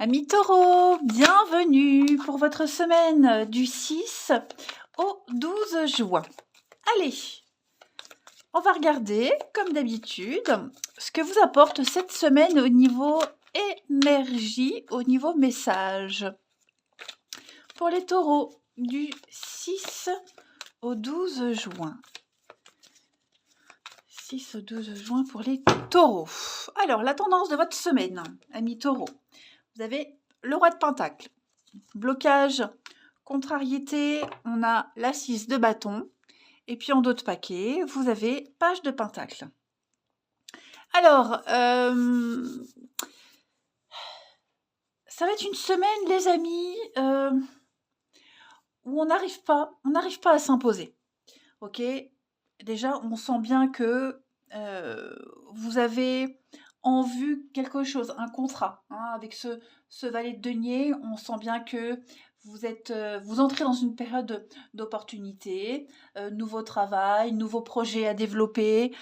Amis taureaux, bienvenue pour votre semaine du 6 au 12 juin. Allez, on va regarder, comme d'habitude, ce que vous apporte cette semaine au niveau énergie, au niveau message. Pour les taureaux, du 6 au 12 juin. 6 au 12 juin pour les taureaux. Alors, la tendance de votre semaine, amis taureaux. Vous avez le roi de Pentacle, blocage, contrariété, on a la 6 de bâton, et puis en dos de paquet, vous avez page de Pentacle. Alors, ça va être une semaine, les amis, où on n'arrive pas à s'imposer. Ok, déjà, on sent bien que vous avez en vue quelque chose, un contrat, hein, avec ce valet de denier. On sent bien que vous entrez dans une période d'opportunité, nouveau travail, nouveau projet à développer.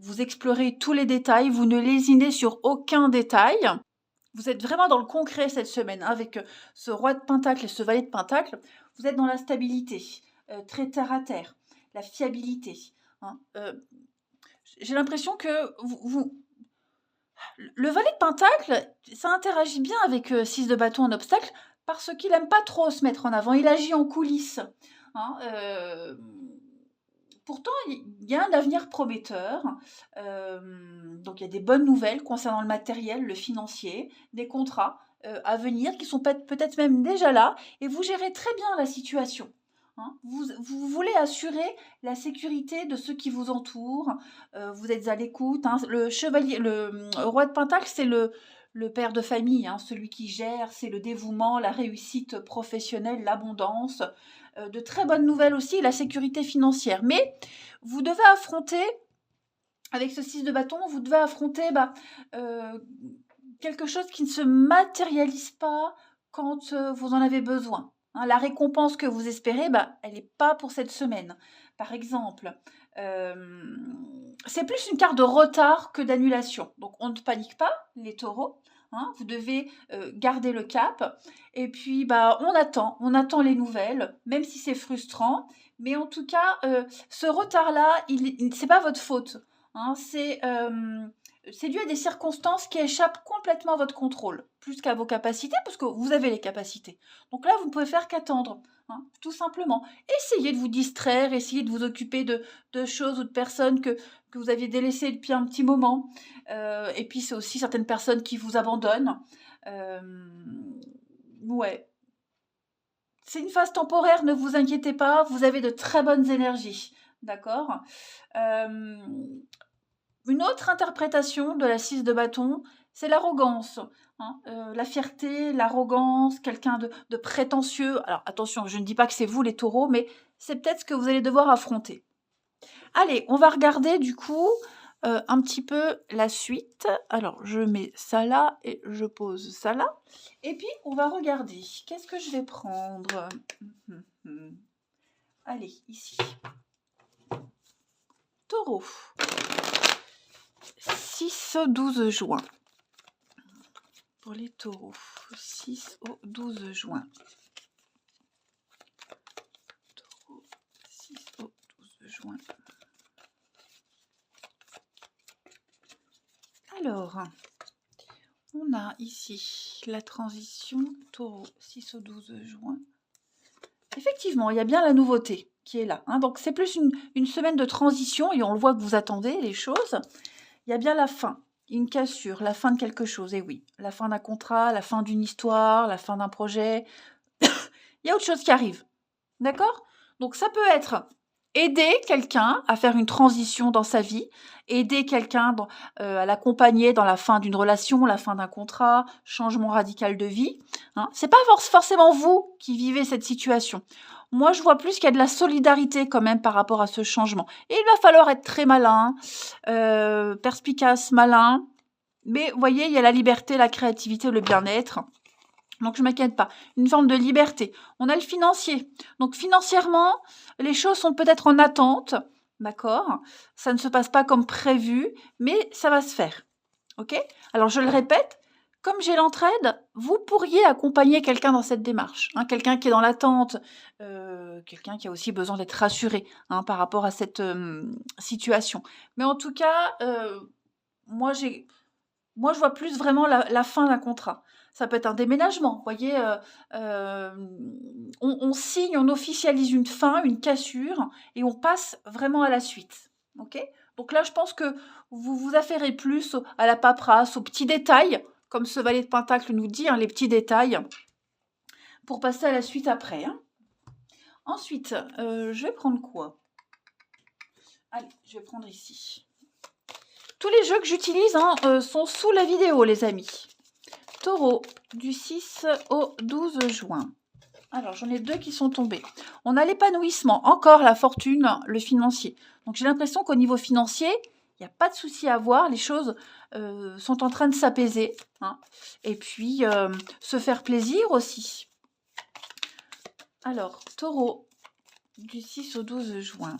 Vous explorez tous les détails, vous ne lésinez sur aucun détail. Vous êtes vraiment dans le concret cette semaine, hein, avec ce roi de Pentacle et ce valet de Pentacle. Vous êtes dans la stabilité, très terre à terre, la fiabilité. Hein. J'ai l'impression que le valet de Pentacle, ça interagit bien avec 6 de bâton en obstacle parce qu'il n'aime pas trop se mettre en avant. Il agit en coulisses. Hein, pourtant, il y a un avenir prometteur. Donc, il y a des bonnes nouvelles concernant le matériel, le financier, des contrats à venir qui sont peut-être même déjà là. Et vous gérez très bien la situation. Hein. Vous voulez assurer la sécurité de ceux qui vous entourent. Vous êtes à l'écoute. Hein. Le roi de Pentacle, c'est le père de famille, hein, celui qui gère, c'est le dévouement, la réussite professionnelle, l'abondance. De très bonnes nouvelles aussi, la sécurité financière. Mais vous devez affronter, avec ce 6 de bâton, vous devez affronter quelque chose qui ne se matérialise pas quand vous en avez besoin. Hein, la récompense que vous espérez, elle n'est pas pour cette semaine. Par exemple, c'est plus une carte de retard que d'annulation. Donc on ne panique pas, les taureaux. Hein, vous devez garder le cap. Et puis, on attend les nouvelles, même si c'est frustrant. Mais en tout cas, ce retard-là, c'est pas votre faute. Hein, c'est dû à des circonstances qui échappent complètement à votre contrôle, plus qu'à vos capacités, parce que vous avez les capacités. Donc là, vous ne pouvez faire qu'attendre, hein, tout simplement. Essayez de vous distraire, essayez de vous occuper de choses ou de personnes que vous aviez délaissées depuis un petit moment. Et puis, c'est aussi certaines personnes qui vous abandonnent. Ouais. C'est une phase temporaire, ne vous inquiétez pas, vous avez de très bonnes énergies. D'accord. Une autre interprétation de la 6 de bâton, c'est l'arrogance. Hein, la fierté, l'arrogance, quelqu'un de prétentieux. Alors attention, je ne dis pas que c'est vous les taureaux, mais c'est peut-être ce que vous allez devoir affronter. Allez, on va regarder du coup un petit peu la suite. Alors, je mets ça là et je pose ça là. Et puis, on va regarder. Qu'est-ce que je vais prendre? Allez, ici. Taureau. 6 au 12 juin. Pour les taureaux. 6 au 12 juin. Taureau. 6 au 12 juin. Alors, on a ici la transition taureau 6 au 12 juin. Effectivement, il y a bien la nouveauté qui est là. Hein. Donc, c'est plus une semaine de transition et on le voit que vous attendez les choses. Il y a bien la fin, une cassure, la fin de quelque chose. Et oui, la fin d'un contrat, la fin d'une histoire, la fin d'un projet. Il y a autre chose qui arrive. D'accord? Donc, ça peut être aider quelqu'un à faire une transition dans sa vie, aider quelqu'un à l'accompagner dans la fin d'une relation, la fin d'un contrat, changement radical de vie. Hein. C'est pas forcément vous qui vivez cette situation. Moi, je vois plus qu'il y a de la solidarité quand même par rapport à ce changement. Et il va falloir être très malin, perspicace, malin. Mais vous voyez, il y a la liberté, la créativité, le bien-être. Donc, je ne m'inquiète pas. Une forme de liberté. On a le financier. Donc, financièrement, les choses sont peut-être en attente. D'accord? Ça ne se passe pas comme prévu, mais ça va se faire. OK? Alors, je le répète, comme j'ai l'entraide, vous pourriez accompagner quelqu'un dans cette démarche, hein, quelqu'un qui est dans l'attente, quelqu'un qui a aussi besoin d'être rassuré, hein, par rapport à cette situation. Mais en tout cas, moi, moi, je vois plus vraiment la fin d'un contrat. Ça peut être un déménagement, vous voyez, on signe, on officialise une fin, une cassure, et on passe vraiment à la suite. Ok. Donc là, je pense que vous vous affairez plus à la paperasse, aux petits détails, comme ce valet de pentacle nous dit, hein, les petits détails, pour passer à la suite après. Hein. Ensuite, je vais prendre quoi? Allez, je vais prendre ici. Tous les jeux que j'utilise sont sous la vidéo, les amis. Taureau, du 6 au 12 juin. Alors, j'en ai 2 qui sont tombés. On a l'épanouissement, encore la fortune, le financier. Donc, j'ai l'impression qu'au niveau financier, il n'y a pas de souci à avoir. Les choses sont en train de s'apaiser. Hein. Et puis, se faire plaisir aussi. Alors, Taureau, du 6 au 12 juin.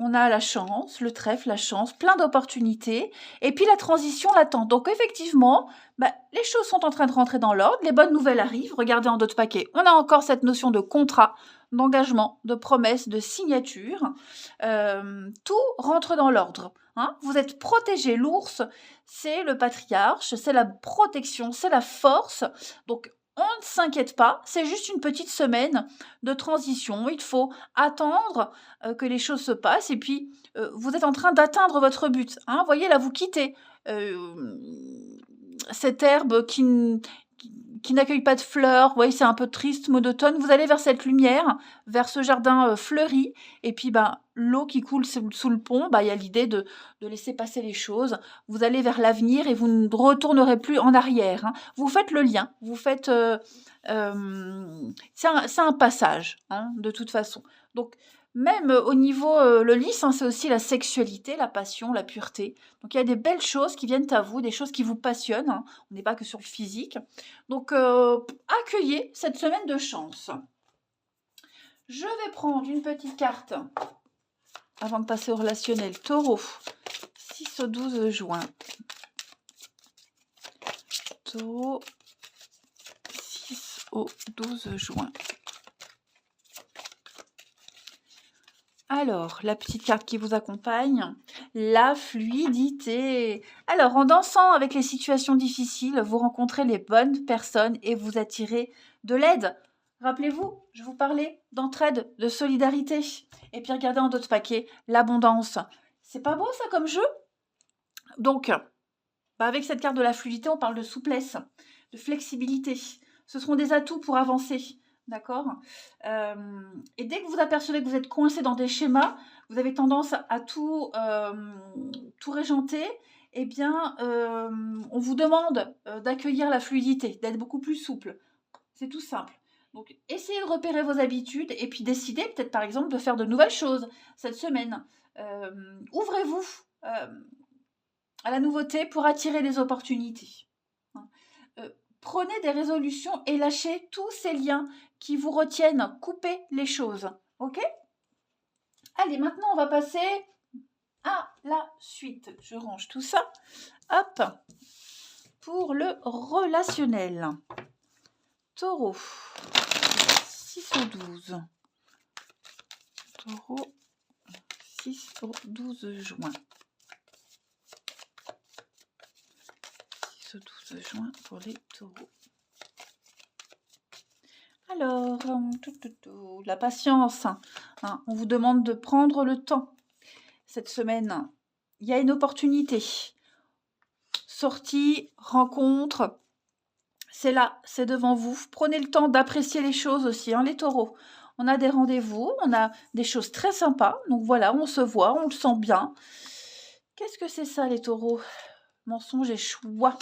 On a la chance, le trèfle, la chance, plein d'opportunités. Et puis la transition l'attend. Donc effectivement, les choses sont en train de rentrer dans l'ordre. Les bonnes nouvelles arrivent. Regardez en d'autres paquets. On a encore cette notion de contrat, d'engagement, de promesse, de signature. Tout rentre dans l'ordre. Hein. Vous êtes protégé. L'ours, c'est le patriarche, c'est la protection, c'est la force. Donc on ne s'inquiète pas, c'est juste une petite semaine de transition. Il faut attendre que les choses se passent et puis vous êtes en train d'atteindre votre but. Hein. Voyez, là, vous quittez cette herbe qui n'accueille pas de fleurs. Vous voyez, c'est un peu triste, monotone. Vous allez vers cette lumière, vers ce jardin fleuri. Et puis, l'eau qui coule sous le pont, il y a l'idée de laisser passer les choses. Vous allez vers l'avenir et vous ne retournerez plus en arrière. Hein. Vous faites le lien. Vous faites... c'est un passage, hein, de toute façon. Donc, même au niveau, le lys, hein, c'est aussi la sexualité, la passion, la pureté. Donc, il y a des belles choses qui viennent à vous, des choses qui vous passionnent. Hein. On n'est pas que sur le physique. Donc, accueillez cette semaine de chance. Je vais prendre une petite carte avant de passer au relationnel. Taureau, 6 au 12 juin. Taureau, 6 au 12 juin. Alors, la petite carte qui vous accompagne, la fluidité. Alors, en dansant avec les situations difficiles, vous rencontrez les bonnes personnes et vous attirez de l'aide. Rappelez-vous, je vous parlais d'entraide, de solidarité. Et puis, regardez en d'autres paquets, l'abondance. C'est pas beau ça comme jeu? Donc, avec cette carte de la fluidité, on parle de souplesse, de flexibilité. Ce seront des atouts pour avancer. D'accord. Et dès que vous apercevez que vous êtes coincé dans des schémas, vous avez tendance à tout régenter, eh bien, on vous demande d'accueillir la fluidité, d'être beaucoup plus souple. C'est tout simple. Donc, essayez de repérer vos habitudes et puis décidez peut-être, par exemple, de faire de nouvelles choses cette semaine. Ouvrez-vous à la nouveauté pour attirer les opportunités. Prenez des résolutions et lâchez tous ces liens qui vous retiennent. Coupez les choses. Ok? Allez, maintenant, on va passer à la suite. Je range tout ça. Hop. Pour le relationnel. Taureau. 6 au 12. Taureau. 6 au 12 juin. 6 au 12 juin pour les taureaux. Alors, la patience. Hein, on vous demande de prendre le temps. Cette semaine, il y a une opportunité. Sortie, rencontre, c'est là, c'est devant vous. Prenez le temps d'apprécier les choses aussi, hein, les taureaux. On a des rendez-vous, on a des choses très sympas. Donc voilà, on se voit, on le sent bien. Qu'est-ce que c'est ça, les taureaux? Mensonge et choix.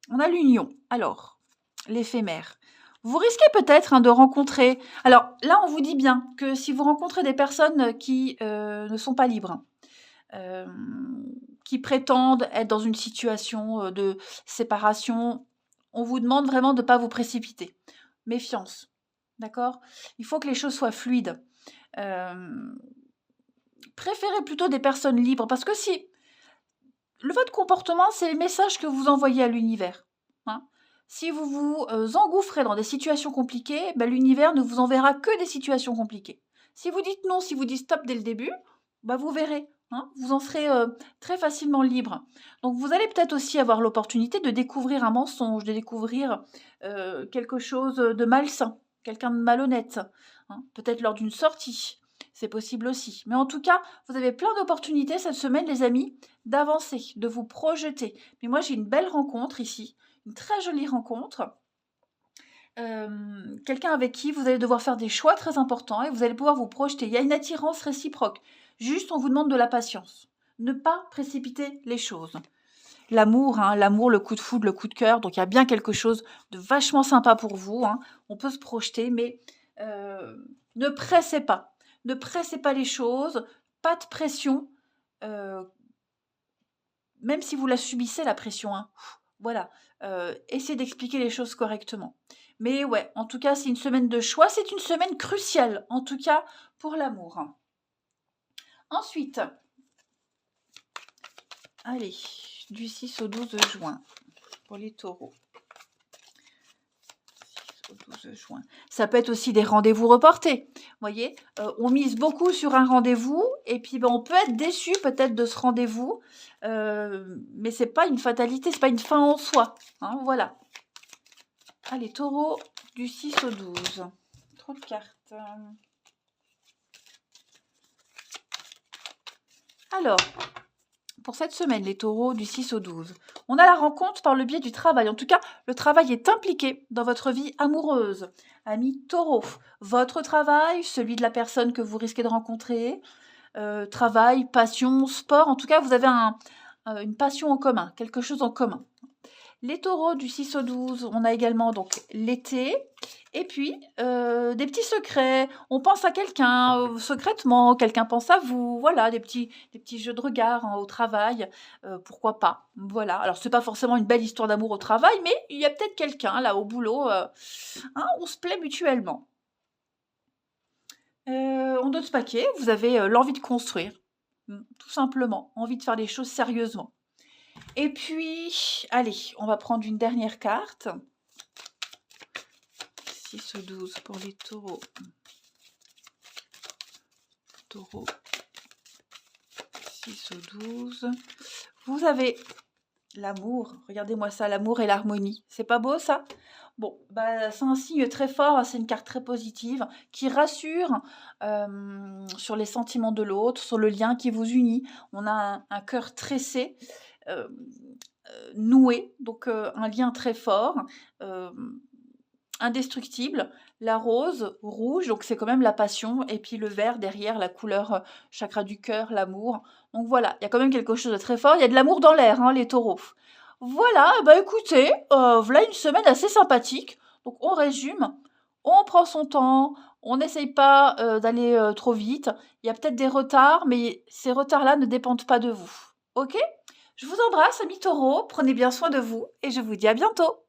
On a l'union. Alors, l'éphémère. Vous risquez peut-être de rencontrer... Alors là, on vous dit bien que si vous rencontrez des personnes qui ne sont pas libres, qui prétendent être dans une situation de séparation, on vous demande vraiment de ne pas vous précipiter. Méfiance, d'accord? Il faut que les choses soient fluides. Préférez plutôt des personnes libres, parce que si votre comportement, c'est le message que vous envoyez à l'univers. Hein. Si vous vous engouffrez dans des situations compliquées, ben, l'univers ne vous enverra que des situations compliquées. Si vous dites non, si vous dites stop dès le début, ben, vous verrez. Hein, vous en serez très facilement libre. Donc vous allez peut-être aussi avoir l'opportunité de découvrir un mensonge, de découvrir quelque chose de malsain, quelqu'un de malhonnête, hein, peut-être lors d'une sortie. C'est possible aussi. Mais en tout cas, vous avez plein d'opportunités cette semaine, les amis, d'avancer, de vous projeter. Mais moi, j'ai une belle rencontre ici, une très jolie rencontre. Quelqu'un avec qui vous allez devoir faire des choix très importants et vous allez pouvoir vous projeter. Il y a une attirance réciproque. Juste, on vous demande de la patience. Ne pas précipiter les choses. L'amour, hein, l'amour, le coup de foudre, le coup de cœur. Donc, il y a bien quelque chose de vachement sympa pour vous. Hein. On peut se projeter, mais ne pressez pas. Ne pressez pas les choses. Pas de pression. Même si vous la subissez, la pression. Hein. Voilà. Essayez d'expliquer les choses correctement. Mais ouais, en tout cas, c'est une semaine de choix. C'est une semaine cruciale, en tout cas, pour l'amour. Ensuite, allez, du 6 au 12 juin, pour les taureaux. 6 au 12 juin. Ça peut être aussi des rendez-vous reportés. Vous voyez, on mise beaucoup sur un rendez-vous, et puis ben, on peut être déçu peut-être de ce rendez-vous, mais c'est pas une fatalité, c'est pas une fin en soi. Hein, voilà. Allez, taureau, du 6 au 12. Trop de cartes. Alors, pour cette semaine, les taureaux, du 6 au 12, on a la rencontre par le biais du travail. En tout cas, le travail est impliqué dans votre vie amoureuse. Amis taureaux, votre travail, celui de la personne que vous risquez de rencontrer, travail, passion, sport. En tout cas, vous avez une passion en commun, quelque chose en commun. Les taureaux du 6 au 12, on a également donc l'été. Et puis, des petits secrets. On pense à quelqu'un secrètement, quelqu'un pense à vous. Voilà, des petits jeux de regard hein, au travail. Pourquoi pas. Voilà. Alors, c'est pas forcément une belle histoire d'amour au travail, mais il y a peut-être quelqu'un là au boulot. Hein, on se plaît mutuellement. En d'autres paquets, vous avez l'envie de construire. Tout simplement. Envie de faire les choses sérieusement. Et puis, allez, on va prendre une dernière carte. 6 ou 12 pour les taureaux. Taureau. 6 ou 12. Vous avez l'amour. Regardez-moi ça, l'amour et l'harmonie. C'est pas beau ça? Bon, bah, c'est un signe très fort, c'est une carte très positive qui rassure sur les sentiments de l'autre, sur le lien qui vous unit. On a un cœur tressé, noué, donc un lien très fort, indestructible. La rose, rouge, donc c'est quand même la passion, et puis le vert derrière, la couleur chakra du cœur, l'amour. Donc voilà, il y a quand même quelque chose de très fort. Il y a de l'amour dans l'air, hein, les taureaux. Voilà, bah écoutez, voilà une semaine assez sympathique. Donc on résume, on prend son temps, on n'essaye pas d'aller trop vite. Il y a peut-être des retards, mais ces retards-là ne dépendent pas de vous. Ok? Je vous embrasse, amis taureaux, prenez bien soin de vous et je vous dis à bientôt.